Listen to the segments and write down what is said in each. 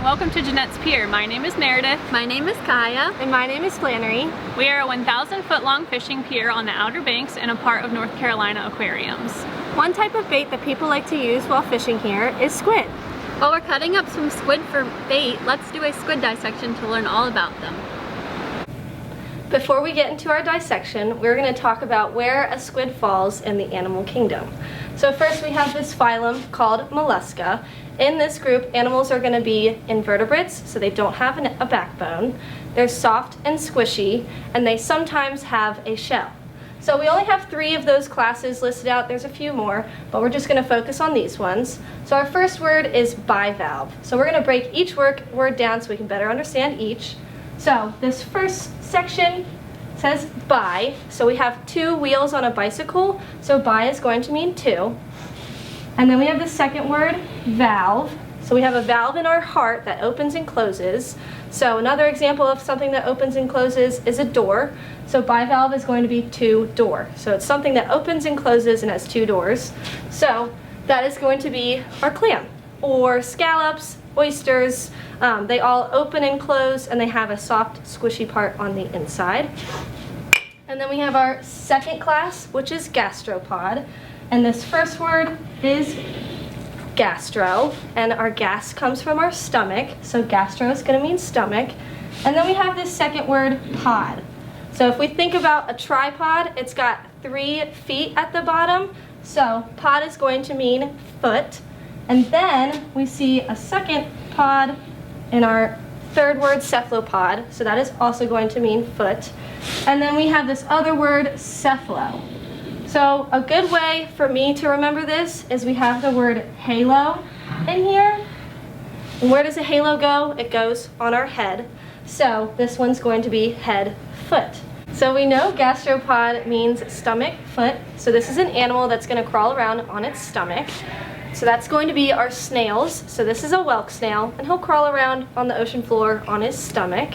welcome to Jennette's Pier. My name is Meredith. My name is Kaya. And my name is Flannery. We are a 1,000-foot long fishing pier on the Outer Banks and a part of North Carolina aquariums. One type of bait that people like to use while fishing here is squid. While we're cutting up some squid for bait, let's do a squid dissection to learn all about them. Before we get into our dissection, we're going to talk about where a squid falls in the animal kingdom. So first we have this phylum called Mollusca. In this group, animals are going to be invertebrates, so they don't have a backbone. They're soft and squishy, and they sometimes have a shell. So we only have 3 of those classes listed out. There's a few more, but we're just going to focus on these ones. So our first word is bivalve. So we're going to break each word down so we can better understand each. So this first section says bi, so we have 2 wheels on a bicycle, so bi is going to mean 2. And then we have the second word, valve. So we have a valve in our heart that opens and closes. So another example of something that opens and closes is a door. So bivalve is going to be 2 door. So it's something that opens and closes and has 2 doors. So that is going to be our clam, or scallops, oysters. They all open and close, and they have a soft, squishy part on the inside. And then we have our second class, which is gastropod. And this first word is gastro, and our gas comes from our stomach, so gastro is going to mean stomach. And then we have this second word, pod. So if we think about a tripod, it's got 3 feet at the bottom, so pod is going to mean foot. And then we see a second pod in our third word, cephalopod, so that is also going to mean foot. And then we have this other word, cephalo. So a good way for me to remember this is we have the word halo in here. And where does a halo go? It goes on our head. So this one's going to be head, foot. So we know gastropod means stomach, foot. So this is an animal that's going to crawl around on its stomach. So that's going to be our snails. So this is a whelk snail, and he'll crawl around on the ocean floor on his stomach.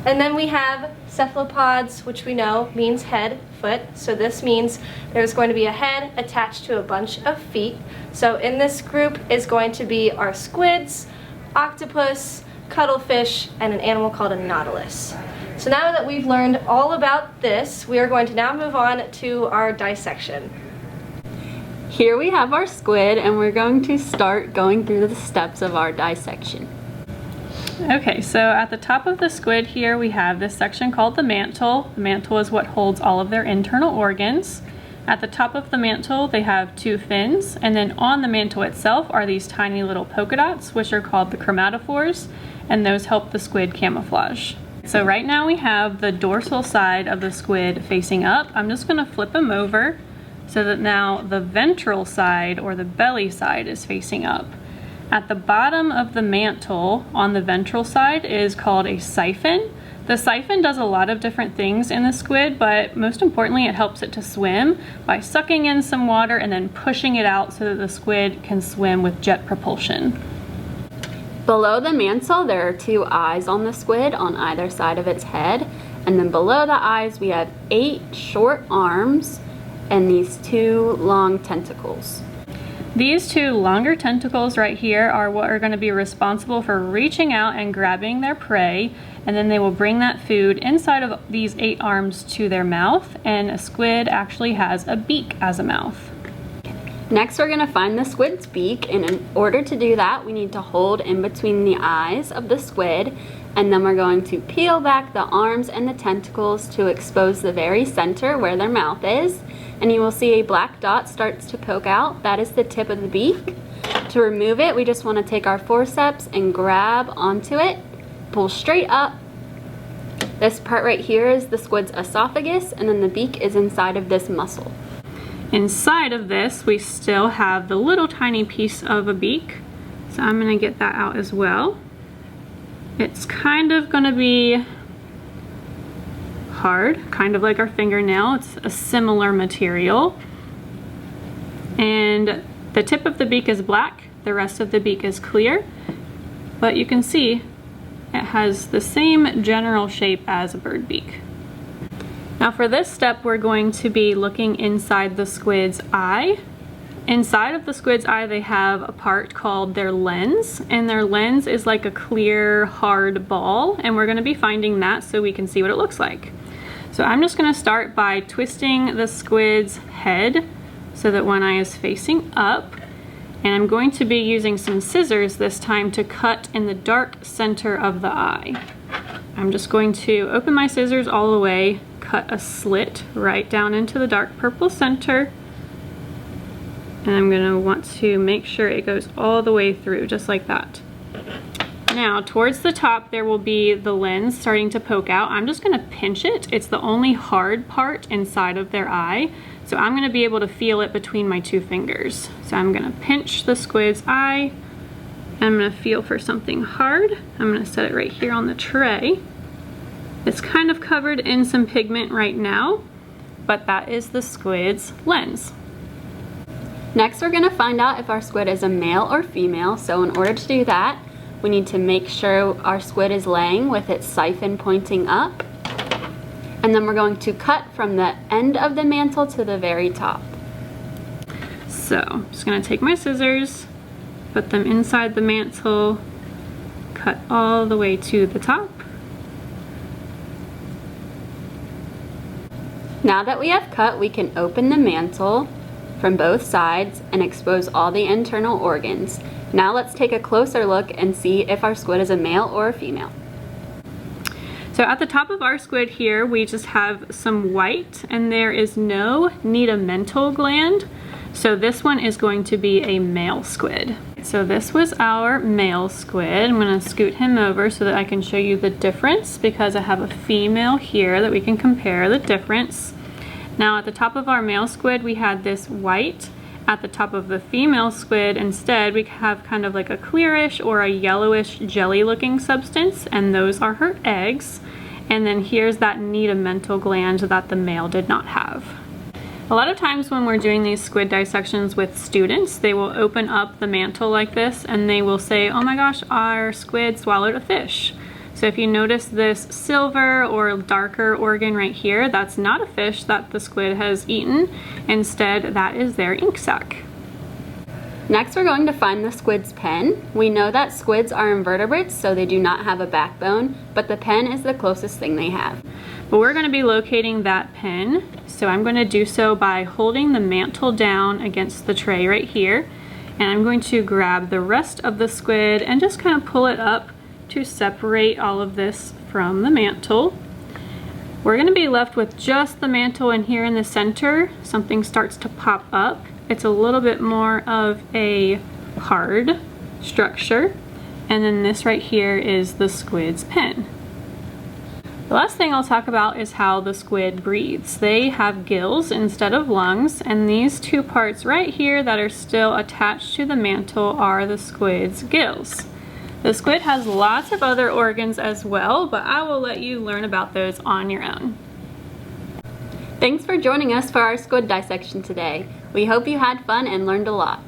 And then we have cephalopods, which we know means head, foot. So this means there's going to be a head attached to a bunch of feet. So in this group is going to be our squids, octopus, cuttlefish, and an animal called a nautilus. So now that we've learned all about this, we are going to now move on to our dissection. Here we have our squid, and we're going to start going through the steps of our dissection. Okay, so at the top of the squid here we have this section called the mantle. The mantle is what holds all of their internal organs. At the top of the mantle they have 2 fins, and then on the mantle itself are these tiny little polka dots, which are called the chromatophores, and those help the squid camouflage. So right now we have the dorsal side of the squid facing up. I'm just going to flip them over so that now the ventral side, or the belly side, is facing up. At the bottom of the mantle on the ventral side is called a siphon. The siphon does a lot of different things in the squid, but most importantly it helps it to swim by sucking in some water and then pushing it out so that the squid can swim with jet propulsion. Below the mantle there are 2 eyes on the squid on either side of its head, and then below the eyes we have 8 short arms and these 2 long tentacles. These 2 longer tentacles right here are what are going to be responsible for reaching out and grabbing their prey, and then they will bring that food inside of these 8 arms to their mouth, and a squid actually has a beak as a mouth. Next we're going to find the squid's beak, and in order to do that we need to hold in between the eyes of the squid, and then we're going to peel back the arms and the tentacles to expose the very center where their mouth is, and you will see a black dot starts to poke out. That is the tip of the beak. To remove it, we just want to take our forceps and grab onto it, pull straight up. This part right here is the squid's esophagus, and then the beak is inside of this muscle. Inside of this we still have the little tiny piece of a beak, so I'm going to get that out as well. It's kind of going to be hard, kind of like our fingernail. It's a similar material, and the tip of the beak is black, the rest of the beak is clear, but you can see it has the same general shape as a bird beak. Now for this step we're going to be looking inside the squid's eye, Inside of the squid's eye, they have a part called their lens, and their lens is like a clear, hard ball, and we're gonna be finding that so we can see what it looks like. So I'm just gonna start by twisting the squid's head so that one eye is facing up, and I'm going to be using some scissors this time to cut in the dark center of the eye. I'm just going to open my scissors all the way, cut a slit right down into the dark purple center, and I'm gonna want to make sure it goes all the way through, just like that. Now, towards the top, there will be the lens starting to poke out. I'm just gonna pinch it. It's the only hard part inside of their eye, so I'm gonna be able to feel it between my two fingers. So I'm gonna pinch the squid's eye, and I'm gonna feel for something hard. I'm gonna set it right here on the tray. It's kind of covered in some pigment right now, but that is the squid's lens. Next, we're gonna find out if our squid is a male or female. So in order to do that, we need to make sure our squid is laying with its siphon pointing up. And then we're going to cut from the end of the mantle to the very top. So I'm just gonna take my scissors, put them inside the mantle, cut all the way to the top. Now that we have cut, we can open the mantle from both sides and expose all the internal organs. Now let's take a closer look and see if our squid is a male or a female. So at the top of our squid here, we just have some white, and there is no nidamental gland. So this one is going to be a male squid. So this was our male squid. I'm gonna scoot him over so that I can show you the difference, because I have a female here that we can compare the difference. Now at the top of our male squid, we had this white. At the top of the female squid, instead, we have kind of like a clearish or a yellowish jelly looking substance, and those are her eggs. And then here's that nidamental gland that the male did not have. A lot of times when we're doing these squid dissections with students, they will open up the mantle like this and they will say, oh my gosh, our squid swallowed a fish. So if you notice this silver or darker organ right here, that's not a fish that the squid has eaten. Instead, that is their ink sac. Next, we're going to find the squid's pen. We know that squids are invertebrates, so they do not have a backbone, but the pen is the closest thing they have. But we're going to be locating that pen, so I'm going to do so by holding the mantle down against the tray right here, and I'm going to grab the rest of the squid and just kind of pull it up to separate all of this from the mantle. We're going to be left with just the mantle, and here in the center something starts to pop up. It's a little bit more of a hard structure, and then this right here is the squid's pen. The last thing I'll talk about is how the squid breathes. They have gills instead of lungs, and these two parts right here that are still attached to the mantle are the squid's gills. The squid has lots of other organs as well, but I will let you learn about those on your own. Thanks for joining us for our squid dissection today. We hope you had fun and learned a lot.